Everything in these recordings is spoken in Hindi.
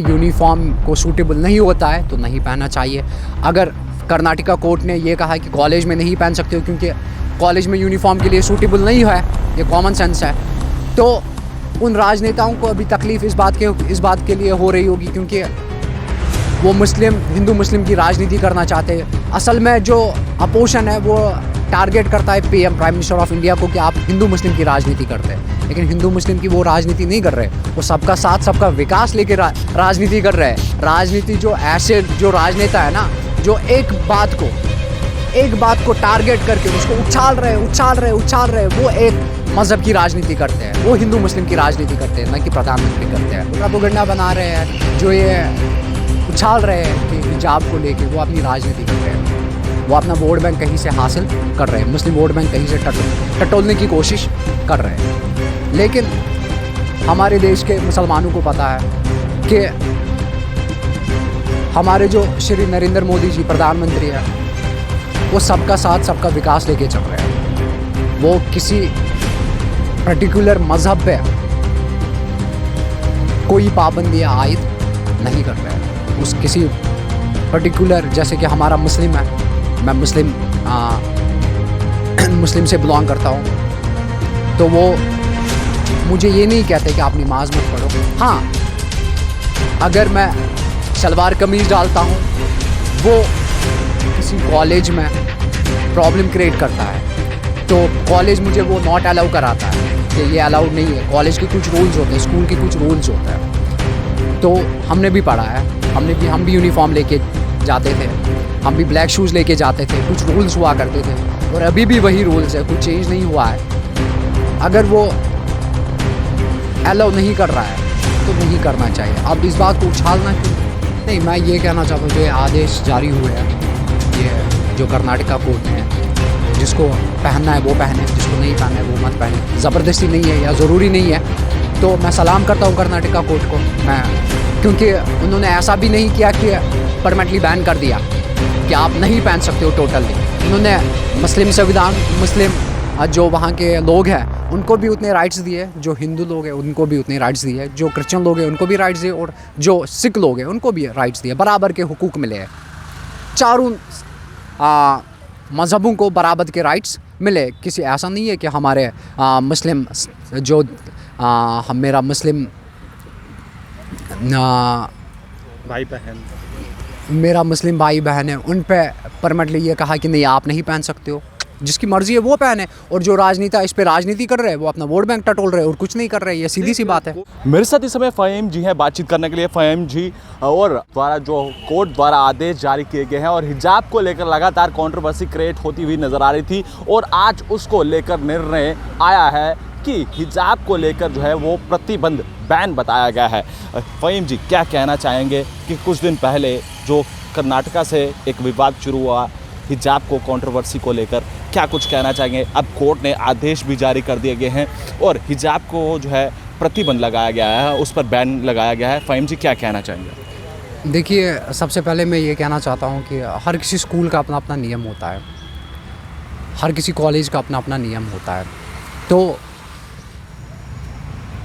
यूनिफॉर्म को सूटेबल नहीं होता है तो नहीं पहनना चाहिए। अगर कर्नाटका कोर्ट ने ये कहा कि कॉलेज में नहीं पहन सकते हो क्योंकि कॉलेज में यूनिफॉर्म के लिए सूटेबल नहीं है, ये कॉमन सेंस है, तो उन राजनेताओं को अभी तकलीफ़ इस बात के लिए हो रही होगी क्योंकि वो हिंदू मुस्लिम की राजनीति करना चाहते हैं। असल में जो अपोजिशन है वो टारगेट करता है PM prime minister of India को कि आप हिंदू मुस्लिम की राजनीति करते हैं, लेकिन हिंदू मुस्लिम की वो राजनीति नहीं कर रहे, वो सबका साथ सबका विकास लेके राजनीति कर रहे हैं। राजनीति जो ऐसे जो राजनेता है ना, जो एक बात को टारगेट करके उसको उछाल रहे, वो एक मज़हब की राजनीति करते हैं, वो हिंदू मुस्लिम की राजनीति करते हैं, ना कि प्रधानमंत्री करते हैं। प्रोपेगेंडा बना रहे हैं, जो ये उछाल रहे हैं कि हिजाब को लेके वो अपनी राजनीति कर रहे हैं, वो अपना वोट बैंक कहीं से हासिल कर रहे हैं, मुस्लिम वोट बैंक कहीं से टटोलने की कोशिश कर रहे हैं। लेकिन हमारे देश के मुसलमानों को पता है कि हमारे जो श्री नरेंद्र मोदी जी प्रधानमंत्री हैं, वो सबका साथ सबका विकास लेके चल रहे हैं। वो किसी पर्टिकुलर मज़हब पे कोई पाबंदियाँ आयद नहीं कर रहे हैं। उस किसी पर्टिकुलर, जैसे कि हमारा मुस्लिम है, मैं मुस्लिम से बिलोंग करता हूँ, तो वो मुझे ये नहीं कहते कि आप नमाज मत पढ़ो। हाँ, अगर मैं सलवार कमीज़ डालता हूँ, वो किसी कॉलेज में प्रॉब्लम क्रिएट करता है, तो कॉलेज मुझे वो नॉट अलाउ कराता है कि ये अलाउड नहीं है। कॉलेज के कुछ रूल्स होते हैं, स्कूल के कुछ रूल्स होते हैं, तो हमने भी पढ़ा है, हम भी यूनिफॉर्म लेके जाते थे, हम भी ब्लैक शूज़ लेके जाते थे, कुछ रूल्स हुआ करते थे, और अभी भी वही रूल्स है, कुछ चेंज नहीं हुआ है। अगर वो अलाउ नहीं कर रहा है तो नहीं करना चाहिए। अब इस बात को उछालना क्यों? नहीं, मैं ये कहना चाहता हूँ, जो ये आदेश जारी हुए हैं, ये जो कर्नाटका कोर्ट ने, जिसको पहनना है वो पहने, जिसको नहीं पहनना है वो मत पहने, ज़बरदस्ती नहीं है या ज़रूरी नहीं है। तो मैं सलाम करता हूँ कर्नाटका कोर्ट को, क्योंकि उन्होंने ऐसा भी नहीं किया कि परमानेंटली बैन कर दिया कि आप नहीं पहन सकते हो टोटली। उन्होंने मुस्लिम जो वहाँ के लोग हैं उनको भी उतने राइट्स दिए, जो हिंदू लोग हैं उनको भी उतने राइट्स दिए, जो क्रिश्चियन लोग हैं उनको भी राइट्स दिए, और जो सिख लोग हैं उनको भी राइट्स दिए, बराबर के हुकूक मिले हैं। चारों मज़हबों को बराबर के राइट्स मिले। किसी ऐसा नहीं है कि हमारे मुस्लिम जो मेरा मुस्लिम मेरा मुस्लिम भाई बहन है, उन पे परमानेंटली ये कहा कि नहीं आप नहीं पहन सकते हो। जिसकी मर्ज़ी है वो पहने, और जो राजनेता इस पे राजनीति कर रहे हैं वो अपना वोट बैंक टटोल रहे हैं और कुछ नहीं कर रहे हैं। ये सीधी सी बात है। मेरे साथ इस समय फ़हीम जी हैं बातचीत करने के लिए। फ़हीम जी और द्वारा जो कोर्ट द्वारा आदेश जारी किए गए हैं और हिजाब को लेकर लगातार कंट्रोवर्सी क्रिएट होती हुई नज़र आ रही थी, और आज उसको लेकर निर्णय आया है कि हिजाब को लेकर जो है वो प्रतिबंध बैन बताया गया है। फ़हीम जी क्या कहना चाहेंगे कि कुछ दिन पहले जो कर्नाटका से एक विवाद शुरू हुआ हिजाब को कंट्रोवर्सी को लेकर, क्या कुछ कहना चाहेंगे? अब कोर्ट ने आदेश भी जारी कर दिए गए हैं और हिजाब को जो है प्रतिबंध लगाया गया है, उस पर बैन लगाया गया है। फ़हीम जी क्या कहना चाहेंगे? देखिए, सबसे पहले मैं ये कहना चाहता हूँ कि हर किसी स्कूल का अपना अपना नियम होता है, हर किसी कॉलेज का अपना अपना नियम होता है। तो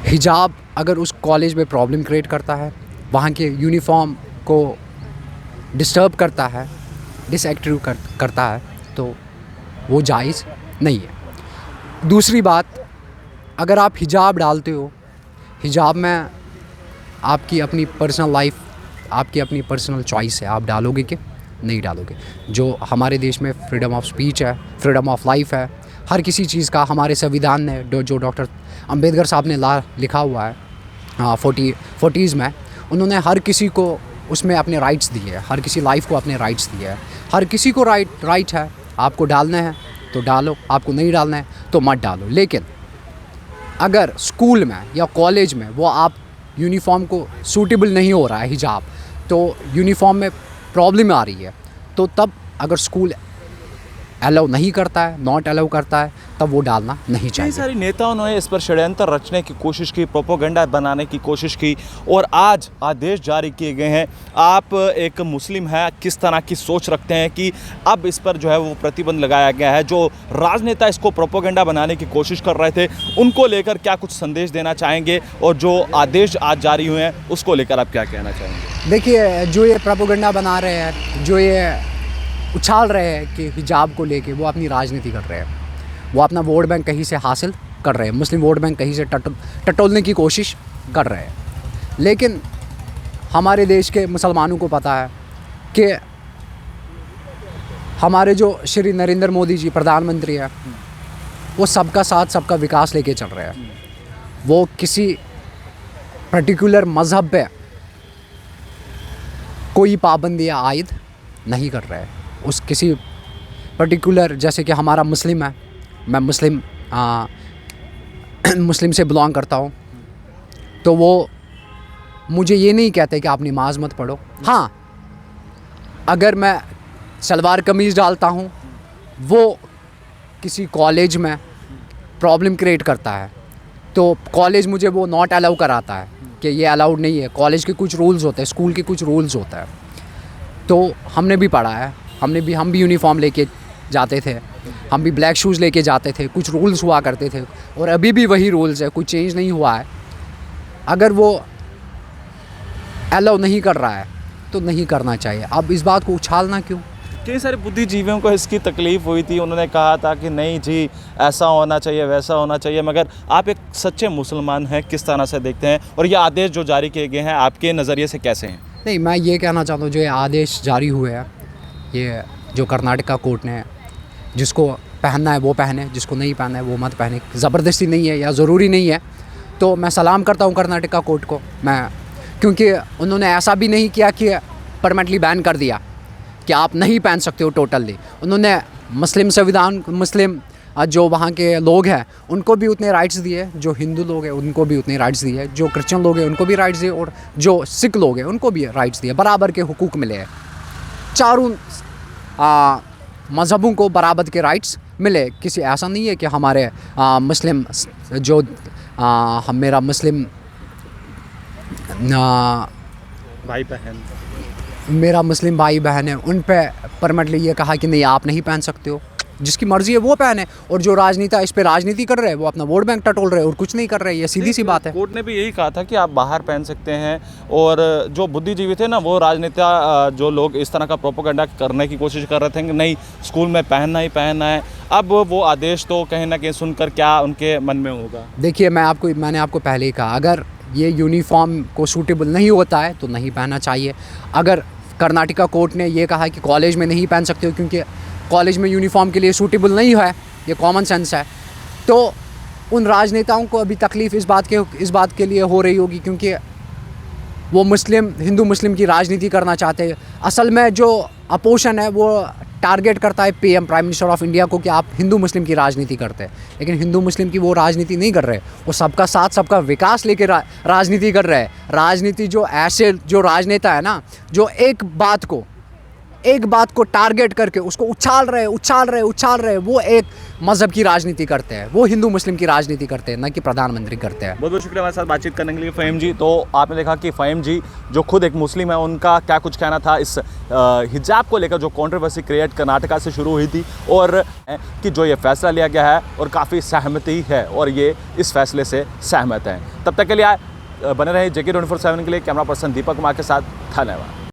हिजाब अगर उस कॉलेज में प्रॉब्लम क्रिएट करता है, वहाँ के यूनिफॉर्म को डिस्टर्ब करता है, डिसएक्टिव करता है, तो वो जायज़ नहीं है। दूसरी बात, अगर आप हिजाब डालते हो, हिजाब में आपकी अपनी पर्सनल लाइफ, आपकी अपनी पर्सनल चॉइस है, आप डालोगे कि नहीं डालोगे। जो हमारे देश में फ्रीडम ऑफ स्पीच है, फ्रीडम ऑफ लाइफ है, हर किसी चीज़ का हमारे संविधान ने जो डॉक्टर अंबेडकर साहब ने लिखा हुआ है 40s में, उन्होंने हर किसी को उसमें अपने राइट्स दिए हैं, हर किसी लाइफ को अपने राइट्स दिए हैं। हर किसी को राइट है, आपको डालना है तो डालो, आपको नहीं डालना है तो मत डालो। लेकिन अगर स्कूल में या कॉलेज में वो आप यूनिफॉर्म को सूटेबल नहीं हो रहा है हिजाब, तो यूनिफॉर्म में प्रॉब्लम आ रही है, तो तब अगर स्कूल अलाउ नहीं करता है, नॉट अलाउ करता है, तब वो डालना नहीं कई चाहिए। सारी नेताओं ने इस पर षड्यंत्र रचने की कोशिश की, प्रोपोगंडा बनाने की कोशिश की और आज आदेश जारी किए गए हैं। आप एक मुस्लिम हैं, किस तरह की सोच रखते हैं कि अब इस पर जो है वो प्रतिबंध लगाया गया है? जो राजनेता इसको प्रोपोगंडा बनाने की कोशिश कर रहे थे, उनको लेकर क्या कुछ संदेश देना चाहेंगे? और जो आदेश आज जारी हुए हैं उसको लेकर आप क्या कहना चाहेंगे? देखिए, जो ये प्रोपोगंडा बना रहे हैं, जो ये उछाल रहे हैं कि हिजाब को लेके, वो अपनी राजनीति कर रहे हैं। वो अपना वोट बैंक कहीं से हासिल कर रहे हैं, मुस्लिम वोट बैंक कहीं से टटोलने की कोशिश कर रहे हैं। लेकिन हमारे देश के मुसलमानों को पता है कि हमारे जो श्री नरेंद्र मोदी जी प्रधानमंत्री हैं, वो सबका साथ सबका विकास लेके चल रहे हैं। वो किसी पर्टिकुलर मज़हब पे कोई पाबंदियाँ आयद नहीं कर रहे हैं। उस किसी पर्टिकुलर, जैसे कि हमारा मुस्लिम है, मैं मुस्लिम मुस्लिम से बिलोंग करता हूँ, तो वो मुझे ये नहीं कहते कि आप नमाज मत पढ़ो। हाँ, अगर मैं सलवार कमीज़ डालता हूँ, वो किसी कॉलेज में प्रॉब्लम क्रिएट करता है, तो कॉलेज मुझे वो नॉट अलाउ कराता है कि ये अलाउड नहीं है। कॉलेज के कुछ रूल्स होते हैं, स्कूल के कुछ रूल्स होता है। तो हमने भी पढ़ा है, हम भी यूनिफॉर्म लेके जाते थे, हम भी ब्लैक शूज़ लेके जाते थे, कुछ रूल्स हुआ करते थे और अभी भी वही रूल्स है, कुछ चेंज नहीं हुआ है। अगर वो अलाउ नहीं कर रहा है तो नहीं करना चाहिए। अब इस बात को उछालना क्यों? कई सारे बुद्धिजीवियों को इसकी तकलीफ़ हुई थी, उन्होंने कहा था कि नहीं जी ऐसा होना चाहिए, वैसा होना चाहिए, मगर आप एक सच्चे मुसलमान हैं, किस तरह से देखते हैं और ये आदेश जो जारी किए गए हैं आपके नज़रिए से कैसे हैं? नहीं, मैं ये कहना चाहता हूँ, जो ये आदेश जारी हुए हैं, ये जो कर्नाटका कोर्ट ने, जिसको पहनना है वो पहने, जिसको नहीं पहनना है वो मत पहने, ज़बरदस्ती नहीं है या ज़रूरी नहीं है। तो मैं सलाम करता हूँ कर्नाटका कोर्ट को, मैं, क्योंकि उन्होंने ऐसा भी नहीं किया कि परमानेंटली बैन कर दिया कि आप नहीं पहन सकते हो टोटली। उन्होंने मुस्लिम संविधान, मुस्लिम जो वहाँ के लोग हैं उनको भी उतने राइट्स दिए, जो हिंदू लोग हैं उनको भी उतने राइट्स दिए, जो क्रिश्चियन लोग हैं उनको भी राइट्स दिए और जो सिख लोग हैं उनको भी राइट्स दिए। बराबर के हुकूक मिले हैं, चारों मज़हबों को बराबर के राइट्स मिले। किसी ऐसा नहीं है कि हमारे मुस्लिम जो हम मेरा मुस्लिम भाई बहन, मेरा मुस्लिम भाई बहन है, उन पे परमानेंटली ये कहा कि नहीं आप नहीं पहन सकते हो। जिसकी मर्ज़ी है वो पहने, और जो राजनेता इस पे राजनीति कर रहे हैं वो अपना वोट बैंक टटोल रहे हैं और कुछ नहीं कर रहे हैं। ये सीधी सी बात है। कोर्ट ने भी यही कहा था कि आप बाहर पहन सकते हैं, और जो बुद्धिजीवी थे ना, वो राजनेता जो लोग इस तरह का प्रोपोगंडा करने की कोशिश कर रहे थे कि नहीं स्कूल में पहनना ही पहनना है। अब वो आदेश तो कहीं ना कहीं सुनकर क्या उनके मन में होगा? देखिए, मैंने आपको पहले ही कहा, अगर ये यूनिफॉर्म को सूटेबल नहीं होता है तो नहीं पहनना चाहिए। अगर कर्नाटका कोर्ट ने ये कहा कि कॉलेज में नहीं पहन सकते हो क्योंकि कॉलेज में यूनिफॉर्म के लिए सूटेबल नहीं है, ये कॉमन सेंस है, तो उन राजनेताओं को अभी तकलीफ़ इस बात के लिए हो रही होगी क्योंकि वो हिंदू मुस्लिम की राजनीति करना चाहते हैं। असल में जो अपोजिशन है वो टारगेट करता है PM, prime minister of India को, कि आप हिंदू मुस्लिम की राजनीति करते हैं। लेकिन हिंदू मुस्लिम की वो राजनीति नहीं कर रहे, वो सबका साथ सबका विकास लेके राजनीति कर रहे हैं। राजनीति जो ऐसे जो राजनेता है ना, जो एक बात को टारगेट करके उसको उछाल रहे, वो एक मज़हब की राजनीति करते हैं, वो हिंदू मुस्लिम की राजनीति करते हैं, ना कि प्रधानमंत्री करते हैं। बहुत बहुत शुक्रिया हमारे साथ बातचीत करने के लिए फ़हीम जी। तो आपने देखा कि फ़हीम जी जो खुद एक मुस्लिम है, उनका क्या कुछ कहना था इस हिजाब को लेकर, जो कंट्रोवर्सी क्रिएट कर्नाटका से शुरू हुई थी, और कि जो ये फैसला लिया गया है और काफ़ी सहमति है और ये इस फैसले से सहमत हैं। तब तक के लिए बने रहे JK 24/7 के लिए। कैमरा पर्सन दीपक कुमार के साथ, धन्यवाद।